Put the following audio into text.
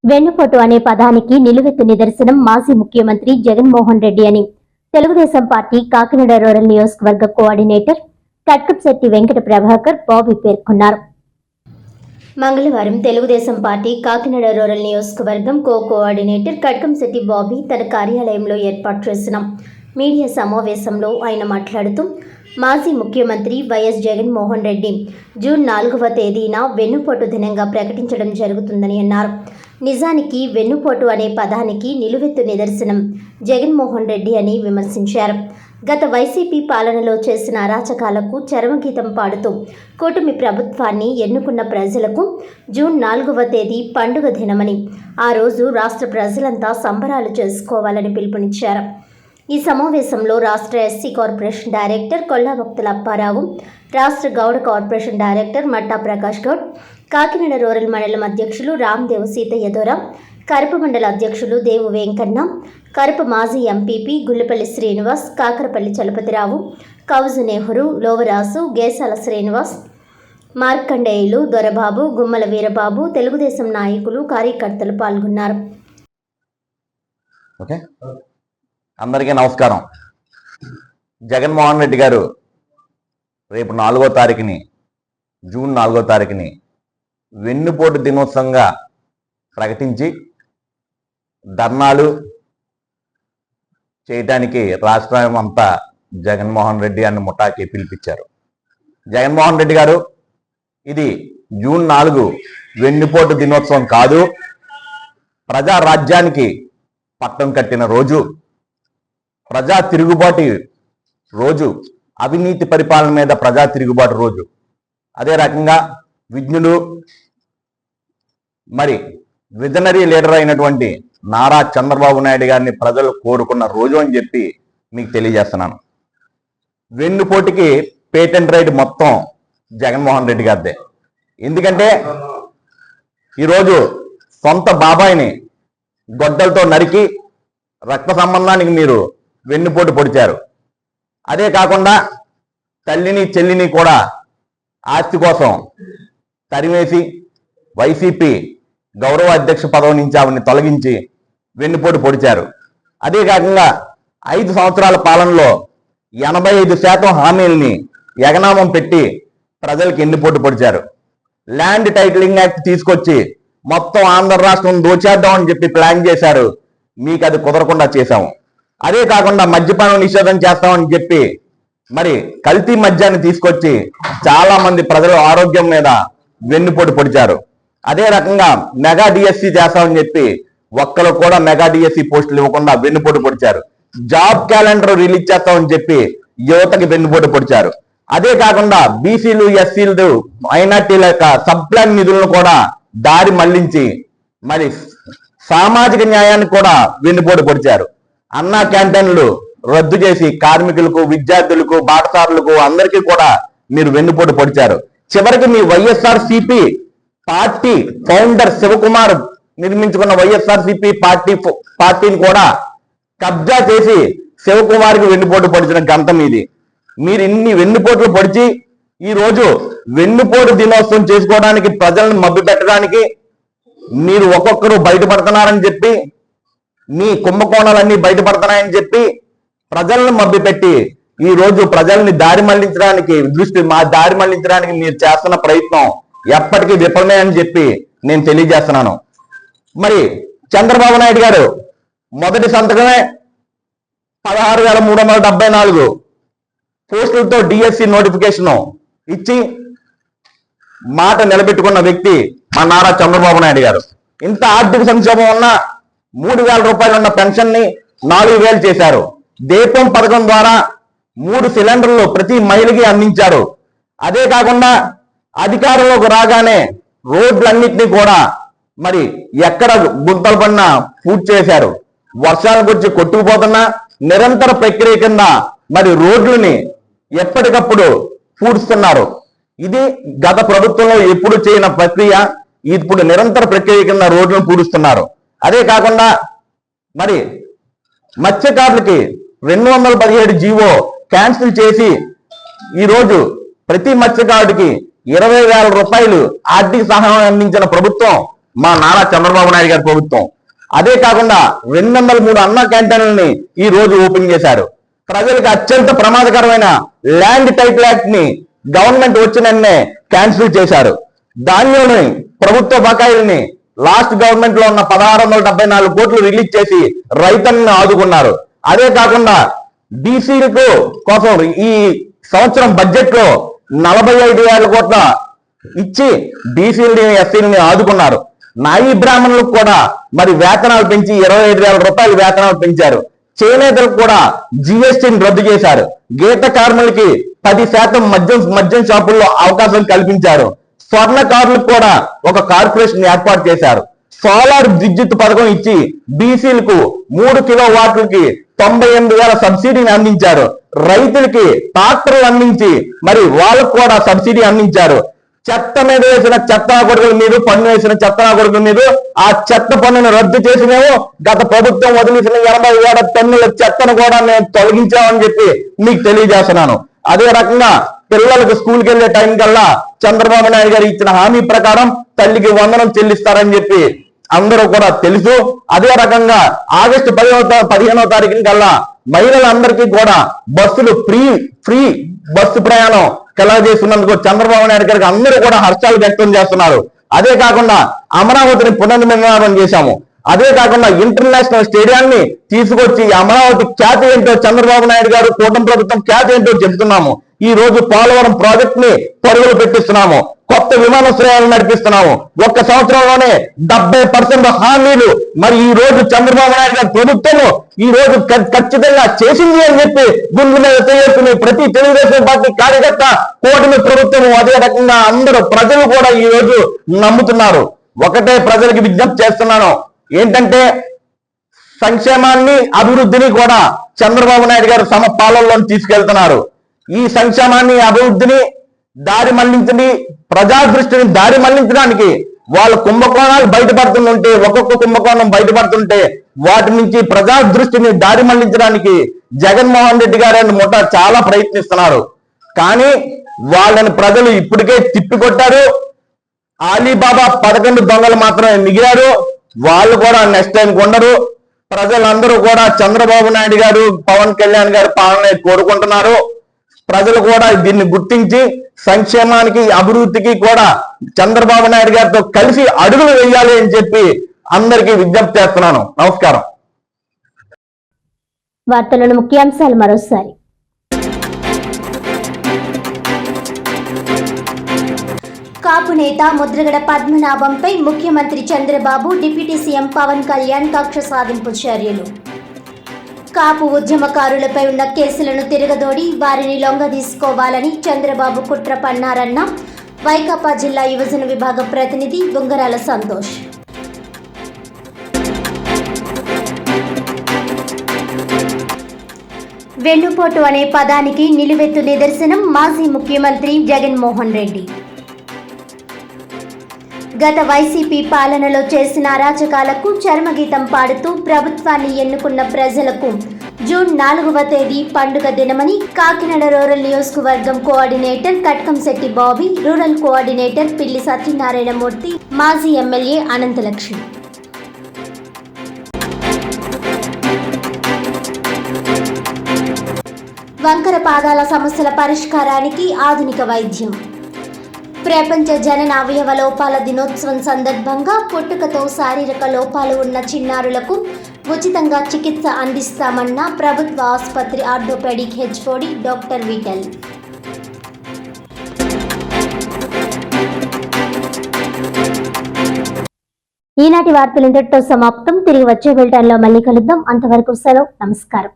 వెన్నుపోటు అనే పదానికి నిలువెత్తు నిదర్శనం మాజీ ముఖ్యమంత్రి జగన్మోహన్ రెడ్డి అని తెలుగుదేశం పార్టీ కాకినాడ రూరల్ నియోజకవర్గ కోఆర్డినేటర్ కట్కప్శెట్టి వెంకట ప్రభాకర్ బాబీ పేర్కొన్నారు. మంగళవారం తెలుగుదేశం పార్టీ కాకినాడ రూరల్ నియోజకవర్గం కోఆర్డినేటర్ కట్కంశెట్టి బాబీ తన కార్యాలయంలో ఏర్పాటు చేసిన మీడియా సమావేశంలో ఆయన మాట్లాడుతూ మాజీ ముఖ్యమంత్రి వైఎస్ జగన్మోహన్ రెడ్డి జూన్ 4వ తేదీన వెన్నుపోటు దినంగా ప్రకటించడం జరుగుతుందని అన్నారు. నిజానికి వెన్నుపోటు అనే పదానికి నిలువెత్తు నిదర్శనం జగన్మోహన్ రెడ్డి అని విమర్శించారు. గత వైసీపీ పాలనలో చేసిన అరాచకాలకు చరమగీతం పాడుతూ కూటమి ప్రభుత్వాన్ని ఎన్నుకున్న ప్రజలకు జూన్ 4వ తేదీ పండుగ దినమని, ఆ రోజు రాష్ట్ర ప్రజలంతా సంబరాలు చేసుకోవాలని పిలుపునిచ్చారు. ఈ సమావేశంలో రాష్ట్ర ఎస్సీ కార్పొరేషన్ డైరెక్టర్ కొల్లాభక్తుల అప్పారావు, రాష్ట్ర గౌడ కార్పొరేషన్ డైరెక్టర్ మట్టా ప్రకాష్ గౌడ్, కాకినాడ రూరల్ మండలం అధ్యక్షులు రామ్దేవ్ సీతయ్య దొర, కరప మండల అధ్యక్షులు దేవు వెంకన్న, కరప మాజీ ఎంపీపీ గుల్లపల్లి శ్రీనివాస్, కాకరపల్లి చలపతిరావు, కౌజు నెహ్రూ, లోవరాసు, గేసాల శ్రీనివాస్, మార్కండేయులు, దొరబాబు, గుమ్మల వీరబాబు, తెలుగుదేశం నాయకులు, కార్యకర్తలు పాల్గొన్నారు. అందరికీ నమస్కారం. జగన్మోహన్ రెడ్డి గారు రేపు 4వ తారీఖుని, జూన్ 4వ తారీఖుని వెన్నుపోటు దినోత్సవంగా ప్రకటించి ధర్నాలు చేయటానికి రాష్ట్రం అంతా జగన్మోహన్ రెడ్డి అన్న ముఠాకి పిలిపించారు. జగన్మోహన్ రెడ్డి గారు ఇది జూన్ 4 వెన్నుపోటు దినోత్సవం కాదు, ప్రజా రాజ్యానికి పట్టం కట్టిన రోజు, ప్రజా తిరుగుబాటు రోజు, అవినీతి పరిపాలన మీద ప్రజా తిరుగుబాటు రోజు. అదే రకంగా విజ్ఞులు మరి విజనరీ లీడర్ అయినటువంటి నారా చంద్రబాబు నాయుడు గారిని ప్రజలు కోరుకున్న రోజు అని చెప్పి మీకు తెలియజేస్తున్నాను. వెన్నుపోటుకి పేటెంట్ రైట్ మొత్తం జగన్మోహన్ రెడ్డి గారిదే. ఎందుకంటే ఈరోజు సొంత బాబాయిని గొడ్డలతో నరికి రక్త సంబంధానికి మీరు వెన్నుపోటు పొడిచారు. అదే కాకుండా తల్లిని చెల్లిని కూడా ఆస్తి కోసం తరిమేసి వైసీపీ గౌరవ అధ్యక్ష పదవి నుంచి ఆవిడని తొలగించి వెన్నుపోటు పొడిచారు. అదే కాకుండా 5 సంవత్సరాల పాలనలో 85% హామీల్ని ఎగనామం పెట్టి ప్రజలకు వెన్నుపోటు పొడిచారు. ల్యాండ్ టైటిలింగ్ యాక్ట్ తీసుకొచ్చి మొత్తం ఆంధ్ర రాష్ట్రం దోచేద్దామని చెప్పి ప్లాన్ చేశారు. మీకు అది కుదరకుండా చేశాము. అదే కాకుండా మద్యపానం నిషేధం చేస్తామని చెప్పి మరి కల్తీ మద్యాన్ని తీసుకొచ్చి చాలా మంది ప్రజల ఆరోగ్యం మీద వెన్నుపోటు పొడిచారు. అదే రకంగా మెగా డిఎస్సి చేస్తామని చెప్పి ఒక్కరు కూడా మెగా డిఎస్సి పోస్టులు ఇవ్వకుండా వెన్నుపోటు పొడిచారు. జాబ్ క్యాలెండర్ రిలీజ్ చేస్తామని చెప్పి యువతకి వెన్నుపోటు పొడిచారు. అదే కాకుండా బీసీలు, ఎస్సీలు, మైనార్టీల యొక్క సబ్ ప్లాన్ నిధులను కూడా దారి మళ్లించి మరి సామాజిక న్యాయాన్ని కూడా వెన్నుపోటు పొడిచారు. అన్నా క్యాంటీన్లు రద్దు చేసి కార్మికులకు, విద్యార్థులకు, బాటసారులకు అందరికీ కూడా మీరు వెన్నుపోటు పొడిచారు. చివరికి మీ వైఎస్ఆర్సీపీ పార్టీ ఫౌండర్ శివకుమార్ నిర్మించుకున్న వైఎస్ఆర్సీపీ పార్టీని కూడా కబ్జా చేసి శివకుమార్కి వెన్నుపోటు పొడిచిన ఘనత మీది. మీరు ఇన్ని వెన్నుపోట్లు పొడిచి ఈ రోజు వెన్నుపోటు దినోత్సవం చేసుకోవడానికి, ప్రజలను మభ్యపెట్టడానికి మీరు ఒక్కొక్కరు బయటపడుతున్నారని చెప్పి, మీ కుంభకోణాలన్నీ బయటపడుతున్నాయని చెప్పి ప్రజలను మభ్యపెట్టి ఈ రోజు ప్రజల్ని దారి మళ్లించడానికి దారి మళ్లించడానికి మీరు చేస్తున్న ప్రయత్నం ఎప్పటికీ విఫలమే అని చెప్పి నేను తెలియజేస్తున్నాను. మరి చంద్రబాబు నాయుడు గారు మొదటి సంతకమే 16,374 పోస్టులతో డిఎస్సి నోటిఫికేషన్ ఇచ్చి మాట నిలబెట్టుకున్న వ్యక్తి మా నారా చంద్రబాబు నాయుడు గారు. ఇంత ఆర్థిక సంక్షోభం ఉన్న 3,000 రూపాయలు ఉన్న పెన్షన్ ని 4,000 చేశారు. దీపం పథకం ద్వారా 3 సిలిండర్లు ప్రతి మహిళకి అందించారు. అదే కాకుండా అధికారంలోకి రాగానే రోడ్లన్నింటినీ కూడా మరి ఎక్కడ గుంతలు పడినా పూర్తి చేశారు. వర్షాలకు వచ్చి కొట్టుకుపోతున్నా నిరంతర ప్రక్రియ కింద మరి రోడ్లని ఎప్పటికప్పుడు పూడుస్తున్నారు. ఇది గత ప్రభుత్వంలో ఎప్పుడు చేయని ప్రక్రియ. ఇప్పుడు నిరంతర ప్రక్రియ కింద రోడ్లను పూడుస్తున్నారు. అదే కాకుండా మరి మత్స్యకారులకి 217 జీవో క్యాన్సిల్ చేసి ఈరోజు ప్రతి మత్స్యకారుడికి 20,000 రూపాయలు ఆర్థిక సహాయం అందించిన ప్రభుత్వం మా నారా చంద్రబాబు నాయుడు గారి ప్రభుత్వం. అదే కాకుండా 203 అన్న క్యాంటీన్లని ఈ రోజు ఓపెన్ చేశారు. ప్రజలకు అత్యంత ప్రమాదకరమైన ల్యాండ్ టైటిల్ యాక్ట్ ని గవర్నమెంట్ వచ్చినన్నే క్యాన్సిల్ చేశారు. దానిలోని ప్రభుత్వ బకాయిల్ని లాస్ట్ గవర్నమెంట్ లో ఉన్న 1674 కోట్లు రిలీజ్ చేసి రైతులను ఆదుకున్నారు. అదే కాకుండా బీసీలకు కోసం ఈ సంవత్సరం బడ్జెట్ లో 45,000 కోట్ల ఇచ్చి బీసీలని ఎస్సీలని ఆదుకున్నారు. నాయి బ్రాహ్మణులకు కూడా మరి వేతనాలు పెంచి 25,000 రూపాయలు వేతనాలు పెంచారు. చేనేతలకు కూడా జిఎస్టీని రద్దు చేశారు. గీత కార్మికులకి 10% మద్యం షాపుల్లో అవకాశం కల్పించారు. స్వర్ణకారులకు కూడా ఒక కార్పొరేషన్ ఏర్పాటు చేశారు. సోలార్ విద్యుత్ పథకం ఇచ్చి బీసీలకు 3 కిలోవాట్లకి 98,000 సబ్సిడీని అందించారు. రైతులకి ట్రాక్టర్లు అందించి మరి వాళ్ళకు కూడా సబ్సిడీ అందించారు. చెత్త మీద వేసిన చెత్త కొడుకుల మీద పన్ను వేసిన చెత్త కొడుకుల మీద ఆ చెత్త పన్నును రద్దు చేసినేమో గత ప్రభుత్వం వదిలేసిన 87 టన్నుల చెత్తను కూడా నేను తొలగించామని చెప్పి మీకు తెలియజేస్తున్నాను. అదే రకంగా పిల్లలకు స్కూల్కి వెళ్లే టైం కల్లా చంద్రబాబు నాయుడు గారు ఇచ్చిన హామీ ప్రకారం తల్లికి వందనం చెల్లిస్తారని చెప్పి అందరూ కూడా తెలుసు. అదే రకంగా ఆగస్టు 15వ తారీఖున కల్లా మహిళలందరికీ కూడా బస్సులు ఫ్రీ బస్సు ప్రయాణం కలగజేస్తున్నందుకు చంద్రబాబు నాయుడు గారికి అందరూ కూడా హర్షాలు వ్యక్తం చేస్తున్నారు. అదే కాకుండా అమరావతిని పునర్నిర్మాణం చేశాము. అదే కాకుండా ఇంటర్నేషనల్ స్టేడియాన్ని తీసుకొచ్చి అమరావతి ఖ్యాతి ఏంటో చంద్రబాబు నాయుడు గారు కూటమి ప్రభుత్వం ఖ్యాతి ఏంటో చెబుతున్నాము. ఈ రోజు పోలవరం ప్రాజెక్ట్ ని పరుగులు పెట్టిస్తున్నాము. కొత్త విమానాశ్రయాలు నడిపిస్తున్నాము. ఒక్క సంవత్సరంలోనే 70% హామీలు మరి ఈ రోజు చంద్రబాబు నాయుడు గారి ప్రభుత్వము ఈ రోజు ఖచ్చితంగా చేసింది అని చెప్పి గుండె మీద చేసుకుని ప్రతి తెలుగుదేశం పార్టీ కార్యకర్త కూటమి ప్రభుత్వము అదే రకంగా అందరూ ప్రజలు కూడా ఈ రోజు నమ్ముతున్నారు. ఒకటే ప్రజలకు విజ్ఞప్తి చేస్తున్నాను ఏంటంటే సంక్షేమాన్ని అభివృద్ధిని కూడా చంద్రబాబు నాయుడు గారు తమ పాలనలో తీసుకెళ్తున్నారు. ఈ సంక్షేమాన్ని అభివృద్ధిని దారి మళ్లించని ప్రజా దృష్టిని దారి మళ్లించడానికి వాళ్ళ కుంభకోణాలు బయటపడుతుంటే ఒక్కొక్క కుంభకోణం బయటపడుతుంటే వాటి నుంచి ప్రజా దృష్టిని దారి మళ్లించడానికి జగన్మోహన్ రెడ్డి గారు ముఠ చాలా ప్రయత్నిస్తున్నారు. కానీ వాళ్ళని ప్రజలు ఇప్పటికే తిప్పికొట్టారు. అలీబాబా 11 దొంగలు మాత్రమే మిగిలారు. వాళ్ళు కూడా నెక్స్ట్ టైం ఉండరు. ప్రజలందరూ కూడా చంద్రబాబు నాయుడు గారు పవన్ కళ్యాణ్ గారు పాలన కోరుకుంటున్నారు. ప్రజలు కూడా దీన్ని గుర్తించి సంక్షేమానికి అభివృద్ధికి కూడా చంద్రబాబు నాయుడు గారితో కలిసి అడుగులు వేయాలి అని చెప్పి అందరికీ విజ్ఞప్తి చేస్తున్నాను. నమస్కారం. వార్తలను ముఖ్యాంశాలు మరోసారి. కాపు నేత ముద్రగడ పద్మనాభంపై ముఖ్యమంత్రి చంద్రబాబు డిప్యూటీ సీఎం పవన్ కళ్యాణ్ కక్ష సాధింపు చర్యలు. కాపు ఉద్యమకారులపై ఉన్న కేసులను తిరగదోడి వారిని లొంగదీసుకోవాలని చంద్రబాబు కుట్ర పన్నారన్న వైకాపా జిల్లా యువజన విభాగం ప్రతినిధి బొంగరాల సంతోష్. వెన్నుపోటు అనే పదానికి నిలువెత్తు నిదర్శనం మాజీ ముఖ్యమంత్రి జగన్మోహన్ రెడ్డి. గత వైసీపీ పాలనలో చేసిన అరాచకాలకు చర్మగీతం పాడుతూ ప్రభుత్వాన్ని ఎన్నుకున్న ప్రజలకు జూన్ 4వ తేదీ పండుగ దినమని కాకినాడ రూరల్ నియోజకవర్గం coordinator Katkamsetti Bobby, rural coordinator పిల్లి సత్యనారాయణమూర్తి, మాజీ ఎమ్మెల్యే అనంతలక్ష్మి. వంకర పాదాల సమస్యల పరిష్కారానికి ఆధునిక వైద్యం. ప్రపంచ జనన అవయవ లోపాల దినోత్సవం సందర్భంగా పుట్టుకతో శారీరక లోపాలు ఉన్న చిన్నారులకు ఉచితంగా చికిత్స అందిస్తామన్న ప్రభుత్వ ఆసుపత్రి ఆర్థోపెడిక్ హెచ్ఓడి డాక్టర్ విఠల్. ఈనాటి వార్తలు ఇంతటితో సమాప్తం. తిరిగి వచ్చే బులెటిన్లో మళ్ళీ కలుద్దాం. అంతవరకు సెలవు. నమస్కారం.